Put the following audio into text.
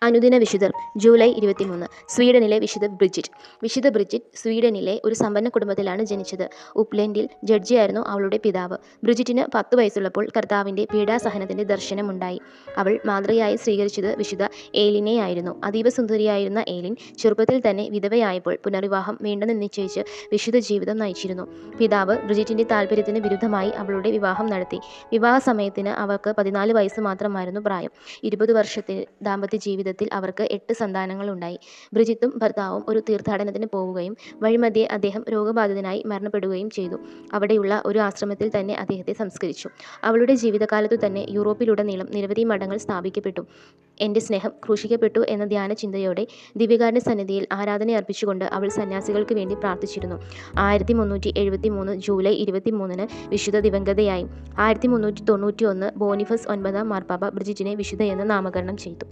അനുദിന വിശുദ്ധർ ജൂലൈ 23 സ്വീഡനിലെ വിശുദ്ധ ബ്രിജിറ്റ്. വിശുദ്ധ ബ്രിജിറ്റ് സ്വീഡനിലെ ഒരു സമ്പന്ന കുടുംബത്തിലാണ് ജനിച്ചത്. ഉപ്ലെൻഡിൽ ജഡ്ജിയായിരുന്നു അവളുടെ പിതാവ്. ബ്രിജിറ്റിന് 10 വയസ്സുള്ളപ്പോൾ കർത്താവിൻ്റെ പീഡാസഹനത്തിൻ്റെ ദർശനമുണ്ടായി. അവൾ മാതൃകയായി സ്വീകരിച്ചത് വിശുദ്ധ ഏലിനെയായിരുന്നു. അതീവ സുന്ദരിയായിരുന്ന ഏലിൻ ചെറുപ്പത്തിൽ തന്നെ വിധവയായപ്പോൾ പുനർവിവാഹം വേണ്ടെന്ന് നിശ്ചയിച്ച് വിശുദ്ധ ജീവിതം നയിച്ചിരുന്നു. പിതാവ് ബ്രിജിറ്റിൻ്റെ താൽപ്പര്യത്തിന് വിരുദ്ധമായി അവളുടെ വിവാഹം നടത്തി. വിവാഹ സമയത്തിന് അവർക്ക് 14 വയസ്സ് മാത്രമായിരുന്നു പ്രായം. 20 വർഷത്തെ ദാമ്പത്യ ജീവിതത്തിൽ അവർക്ക് 8 സന്താനങ്ങളുണ്ടായി. ബ്രിജിത്തും ഭർത്താവും ഒരു തീർത്ഥാടനത്തിന് പോവുകയും വഴിമധ്യേ അദ്ദേഹം രോഗബാധിതനായി മരണപ്പെടുകയും ചെയ്തു. അവിടെയുള്ള ഒരു ആശ്രമത്തിൽ തന്നെ അദ്ദേഹത്തെ സംസ്കരിച്ചു. അവളുടെ ജീവിതകാലത്തു തന്നെ യൂറോപ്പിലുടനീളം നിരവധി മഠങ്ങൾ സ്ഥാപിക്കപ്പെട്ടു. എൻ്റെ സ്നേഹം ക്രൂശിക്കപ്പെട്ടു എന്ന ധ്യാന ചിന്തയോടെ ദിവ്യകാരുണ്യ സന്നിധിയിൽ ആരാധനയർപ്പിച്ചുകൊണ്ട് അവൾ സന്യാസികൾക്ക് വേണ്ടി പ്രാർത്ഥിച്ചിരുന്നു. 1373 ജൂലൈ 23 വിശുദ്ധ ദിവംഗതയായി. 1391 ബോണിഫസ് 9 മാർപ്പാപ്പ ബ്രിജിറ്റിനെ വിശുദ്ധയെന്ന് നാമകരണം ചെയ്തു.